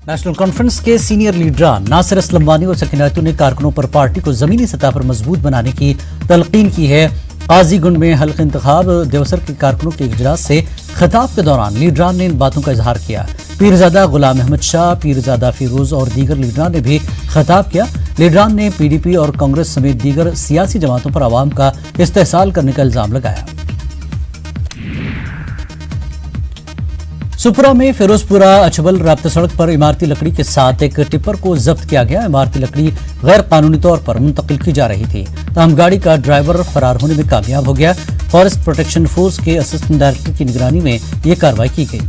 National conference के senior लीडरान Nasir Aslam वानी और सकीनातू ने कारकुनों पर पार्टी को जमीनी सतह पर मजबूत बनाने की तलकीन की है। काजीगुंड में हल्का इंतखाब देवसर के कारकुनों के इजलास से खिताब के दौरान लीडरान ने इन बातों का इजहार किया। पीरजादा गुलाम अहमद शाह, पीरजादा फिरोज और दीगर लीडरान ने भी खिताब किया। लीडरान ने PDP और कांग्रेस समेत दीगर सियासी जमातों पर आवाम का इस्तेहसाल करने का इल्जाम लगाया। सुपुरा में फिरोजपुरा अचबल राब्ता सड़क पर इमारती लकड़ी के साथ एक टिप्पर को जब्त किया गया। इमारती लकड़ी गैर कानूनी तौर पर मुंतकिल की जा रही थी, तमाम गाड़ी का ड्राइवर फरार होने में कामयाब हो गया। फॉरेस्ट प्रोटेक्शन फोर्स के असिस्टेंट डायरेक्टर की निगरानी में यह कार्रवाई की गई।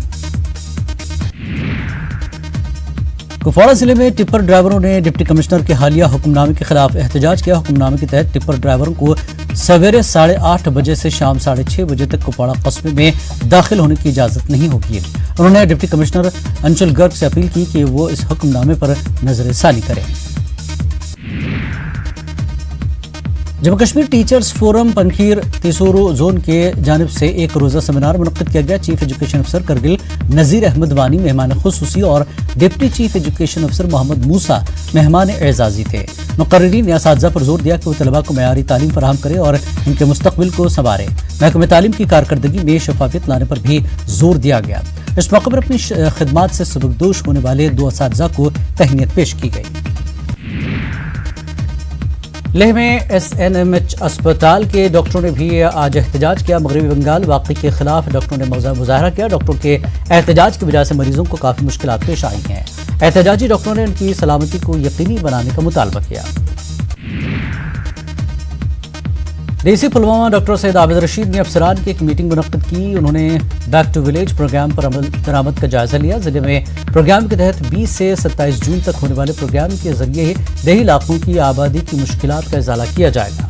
कुपवाड़ा जिले में टिप्पर ड्राइवरों ने डिप्टी कमिश्नर के हालिया हुक्मनामे के खिलाफ एहतजाज किया। हुक्मनामे के तहत टिप्पर ड्राइवरों को सवेरे 8:30 बजे से शाम 6:30 बजे तक कुपवाड़ा कस्बे में दाखिल होने की इजाजत नहीं होगी। उन्होंने डिप्टी कमिश्नर अंचल गर्ग से अपील की कि वो इस हुक्मनामे पर नजरसानी करें। जम्मू कश्मीर टीचर्स फोरम पंखीर तीसोरो जोन के जानिब से एक रोजा सेमिनार मुनक्किद किया गया। चीफ एजुकेशन अफसर करगिल नजीर अहमद वानी मेहमान खुसूसी और डिप्टी चीफ एजुकेशन अफसर मोहम्मद मूसा मेहमान एजाजी थे। मुकर्रिरीन ने असातिज़ा पर जोर दिया कि वो तलबा को मयारी तालीम फराहम करे और इनके मुस्तकबिल को संवारे। महकमे तालीम की कारकर्दगी में शफाफियत लाने पर भी जोर दिया गया। इस मौके पर अपनी खिदमात से सबकदोश होने वाले 2 असातिज़ा को तहनीत पेश की गई। लेह में SNMH अस्पताल के डॉक्टरों ने भी आज एहतजाज किया। मगरबी बंगाल वाक़ई के खिलाफ डॉक्टरों ने मुजाहरा किया। डॉक्टरों के एहतजाज की वजह से मरीजों को काफ़ी मुश्किलात पेश आई हैं। एहतजाजी डॉक्टरों ने उनकी सलामती को यकीनी बनाने का मुतालबा किया। DC पुलवामा डॉक्टर सैयद आबिद रशीद ने अफसरान की एक मीटिंग मुनक्किद की। उन्होंने बैक टू विलेज प्रोग्राम पर अमल दरामद का जायजा लिया। जिले में प्रोग्राम के तहत 20 से 27 जून तक होने वाले प्रोग्राम के जरिए देही इलाकों की आबादी की मुश्किलात का इजाला किया जाएगा।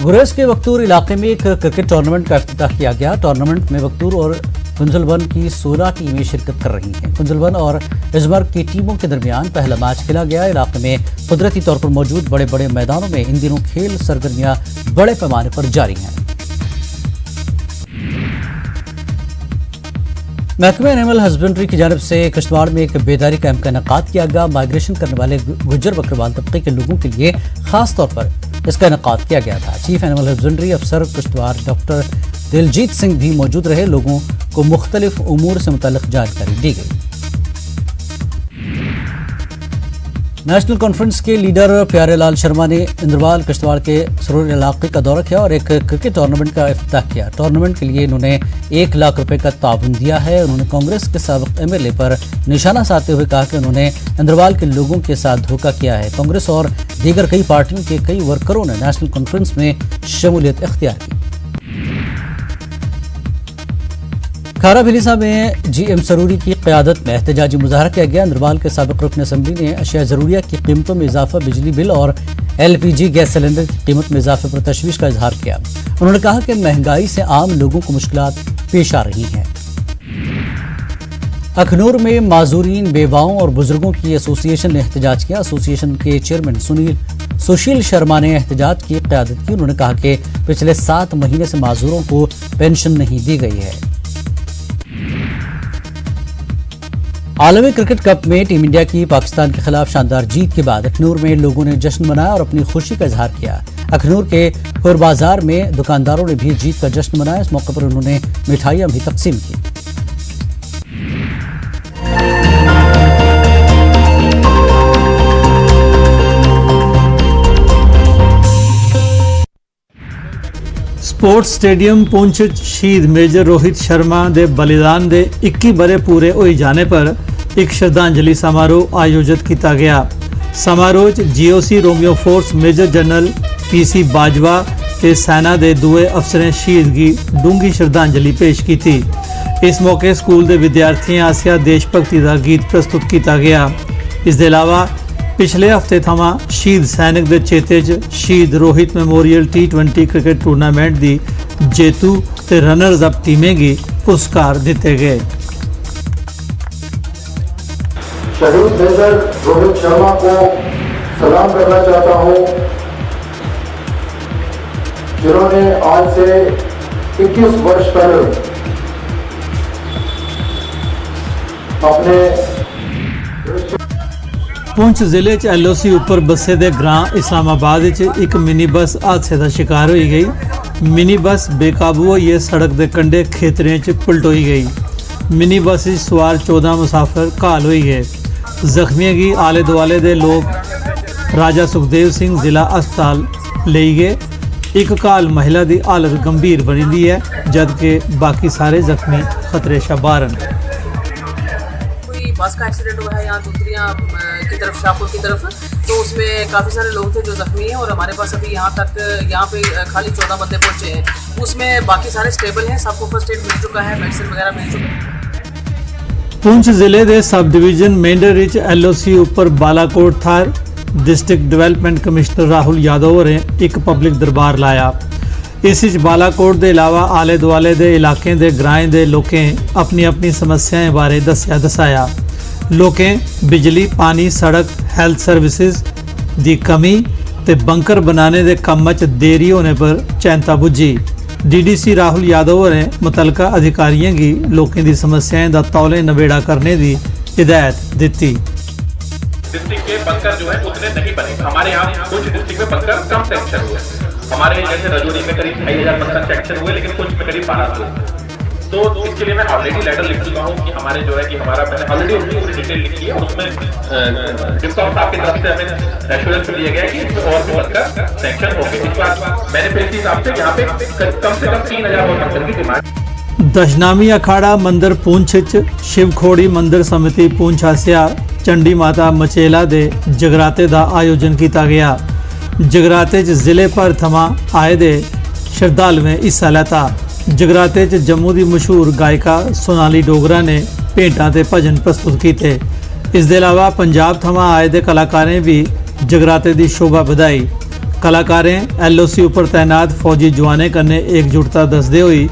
गुरेज के वक्तूर इलाके में एक क्रिकेट टूर्नामेंट का इफ्तिताह किया गया। टूर्नामेंट में वक्तूर और कुंजलवन की 16 टीमें शिरकत कर रही हैं। कुंजलवन और इजमर्ग की टीमों के दरमियान पहला मैच खेला गया। इलाके में कुदरती तौर पर मौजूद बड़े बड़े मैदानों में इन दिनों खेल सरगर्मियां बड़े पैमाने पर जारी हैं। महकमे एनिमल हस्बेंड्री की जानिब से किश्तवाड़ में एक बेदारी कैंप का इनेकाद किया गया। माइग्रेशन करने वाले गुज्जर बकरवाल तबके के लोगों के लिए खास तौर पर इसका इनेकाद किया गया था। चीफ एनिमल हस्बेंड्री अफसर किश्तवाड़ डॉक्टर दिलजीत सिंह भी मौजूद रहे। लोगों को मुख्तलिफ उमूर से मुताल्लिक जानकारी दी गई। नेशनल कॉन्फ्रेंस के लीडर प्यारेलाल शर्मा ने इंद्रवाल किश्तवाड़ के सरूर इलाके का दौरा किया और एक क्रिकेट टूर्नामेंट का इफ्तिताह किया। टूर्नामेंट के लिए इन्होंने 1 लाख रुपए का ताउन दिया है। उन्होंने कांग्रेस के साबिक MLA पर निशाना साधते हुए कहा कि उन्होंने इंद्रवाल के लोगों के साथ धोखा किया है। कांग्रेस और दीगर कई पार्टियों के कई वर्करों ने नेशनल कॉन्फ्रेंस में शमूलियत इख्तियार की। खारा भिलीसा में GM सरूरी की क़यादत में एहतजाजी मुजाहरा किया गया। इंद्रवाल के साबिक रुकन असम्बली ने अशिया ज़रूरिया की कीमतों में इजाफा, बिजली बिल और LPG गैस सिलेंडर की कीमत में इजाफे पर तशवीश का इजहार किया। उन्होंने कहा कि महंगाई से आम लोगों को मुश्किलात पेश आ रही हैं। अखनूर में माजूरीन, बेवाओं और बुजुर्गों की एसोसिएशन ने एहतजाज किया। एसोसिएशन के चेयरमैन सुशील शर्मा ने एहतजाज की क़यादत की। उन्होंने कहा कि पिछले 7 महीने से माजूरों को पेंशन नहीं दी गई है। आलमी क्रिकेट कप में टीम इंडिया की पाकिस्तान के खिलाफ शानदार जीत के बाद अखनूर में लोगों ने जश्न मनाया और अपनी खुशी का इजहार किया। अखनूर के खुर बाजार में दुकानदारों ने भी जीत का जश्न मनाया। इस मौके पर उन्होंने मिठाइयां भी तकसीम की। स्पोर्ट्स स्टेडियम पुंछ शहीद मेजर रोहित शर्मा दे बलिदान दे 21 बरे पूरे होई जाने पर एक श्रद्धांजलि समारोह आयोजित किया गया। समारोह GOC Romeo force major general PC Bajwa ते सेना दे दुए अफसरें शहीद गी डूंगी श्रद्धांजलि पेश की थी। इस मौके स्कूल के विद्यार्थियों आसिया देशभक्ति का गीत प्रस्तुत किया गया। इसके अलावा पिछले हफ्ते थमां शहीद सैनिक दे चेते च शहीद Rohit memorial T20 cricket tournament की जेतू ते रनर्स अप टीमें गी पुरस्कार दिते गए। शहीद मेजर रोहित शर्मा को सलाम करना चाहता हूं, जिन्होंने आज से 21 वर्ष पहले अपने पुंछ जिले च LOC ਉੱਪਰ ਬੱਸੇ ਦੇ ਗ੍ਰਾਂ ਇਸਲਾਮਾਬਾਦ ਵਿੱਚ ਇੱਕ ਮਿਨੀ ਬੱਸ ਹਾਦਸੇ ਦਾ ਸ਼ਿਕਾਰ ਹੋਈ ਗਈ। ਮਿਨੀ ਬੱਸ ਬੇਕਾਬੂ ਹੋਈ ਸੜਕ ਦੇ ਕੰਢੇ ਖੇਤਰਿਆਂ 'ਚ ਪਲਟੋਈ ਗਈ। ਮਿਨੀ ਬੱਸ ਵਿੱਚ ਸਵਾਰ 14 ਮੁਸਾਫਰ ਘਾयल ਹੋਈ ਗਏ। ਜ਼ਖਮੀਆਂ की आले दुआले ਦੇ ਲੋਕ ਰਾਜਾ ਸੁਖਦੇਵ ਸਿੰਘ ਜ਼ਿਲ੍ਹਾ ਹਸਪਤਾਲ ਲਈ ਗਏ। ਇੱਕ ਘਾयल महिला ਦੀ ਹਾਲਤ ਗੰਭੀਰ ਬਣੀ ਦੀ ਹੈ ਜਦਕਿ ਬਾਕੀ ਸਾਰੇ ਜ਼ਖਮੀ खतरे से बाहर हैं। कोई बस का एक्सीडेंट हुआ है यहाँ दूसरिया की तरफ शाहपुर की तरफ, तो उसमें काफ़ी सारे लोग थे जो जख्मी हैं और हमारे पास अभी यहाँ पे खाली 14 बंदे पहुँचे हैं। उसमें बाकी सारे स्टेबल हैं, सबको फर्स्ट एड मिल चुका है, मेडिसिन वगैरह मिल चुका है। पुंछ जिले के सब डिवीजन मेंढर विच LOC ਉੱਪਰ Balakot Thar district development commissioner Rahul Yadav होरें एक पब्लिक दरबार लाया। इस विच बालाकोट के अलावा आले दुआले के इलाके के ग्राएं के लोगों अपनी अपनी समस्याएं बारे दस्या दसाया। लोगों बिजली पानी सड़क हैल्थ सर्विसेज की कमी ते बंकर बनाने के काम च देरी होने पर चिंता बुझी। DDC राहुल यादव ने मुतलका अधिकारियों की लोगों की समस्याएं का तौले नबेड़ा करने की हिदायत दी। डिस्ट्रिक्ट के बंकर जो है उतने नहीं बने। हमारे यहाँ कुछ डिस्ट्रिक्ट में बंकर कम सेक्शन हुए, हमारे जैसे रजौरी में करीब 2,500 बंकर सेक्शन हुए, लेकिन कुछ में करीब 1200। तो इसके लिए मैं ऑलरेडी लेटर लिख चुका हूँ कि हमारे जो है कि हमारा मैंने ऑलरेडी उनकी पूरी डिटेल लिखी है। उसमें डिस्कॉम साहब की तरफ से हमें एश्योरेंस दिया गया है कि इसमें और भी बंकर सेक्शन होंगे। इस बार मैंने फिर हिसाब से यहाँ पे कम से कम 3,000 और बंकर की डिमांड। दशनामी अखाड़ा मंदिर पुंछ च शिवखोड़ी मंदिर समिति पुंछ आसिया चंडी माता मचेला दे जगराते का आयोजन किया गया। जगराते च जिले भर थमां आए दे श्रद्धालुएं हिस्सा लैता। जगराते च जम्मू की मशहूर गायिका सोनाली डोगरा ने भेंटां ते भजन प्रस्तुत किए। इस दे अलावा पंजाब थमां आए दे कलाकारें भी जगराते की शोभा बधाई। कलाकारें LOC उपर तैनात फौजी जवानें कन्नै एकजुटता दसदे होई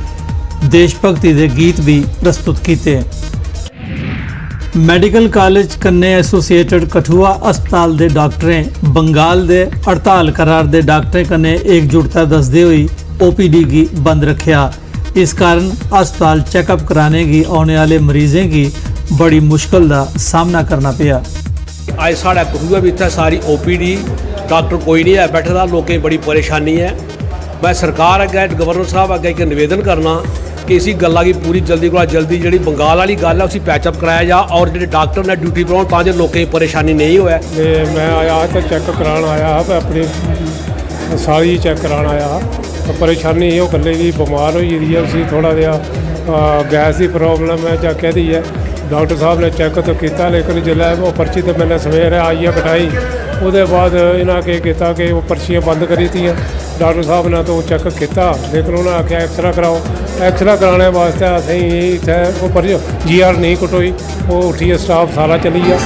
देशभक्ति के गीत भी प्रस्तुत किए। मैडिकल कॉलेज कन्ने एसोसिएटेड कठुआ अस्पताल के डॉक्टरें बंगाल के हड़ताल करार दे डॉक्टरें कन्ने एकजुटता दसदे हुई OPD की बंद रखा। इस कारण अस्पताल चेकअप कराने की आने वाले मरीजें की बड़ी मुश्किल का सामना करना पिया। अज साढ़ा कठुआ भी इतना सारी OPD डॉक्टर कोई नहीं है बैठे दा, लोगों की बड़ी परेशानी है। मैं सरकार अगे गवर्नर साहब अगे एक निवेदन करना कि इसी गल्ला की पूरी जल्दी को जल्दी जी बंगाल वाली गल है उसी पैचअप कराया जा और जो डॉक्टर ने ड्यूटी पर ताकि लोगों की परेशानी नहीं हो। मैं आया तो चेक करान आया मैं अपनी सारी चेक करान आया। परेशानी ये कल्ले की बीमार हो गई है, उसी थोड़ा जहा गैस की प्रॉब्लम है या कहती है। डॉक्टर साहब ने चेक तो किया लेकिन जिला वो पर्ची तो मैंने सवेरे आइए बिठाई उसके बाद इन्हें किया कि वो पर्चियाँ बंद करी थी। डॉक्टर साहब ने तो चेक किया लेकिन उन्हें आख्या एक्सरा कराओ। एक्सरा कराने वास्ते असें इत्थै वो पर्ची GR नहीं कटोई, वो उठिए स्टाफ सारा चली गया।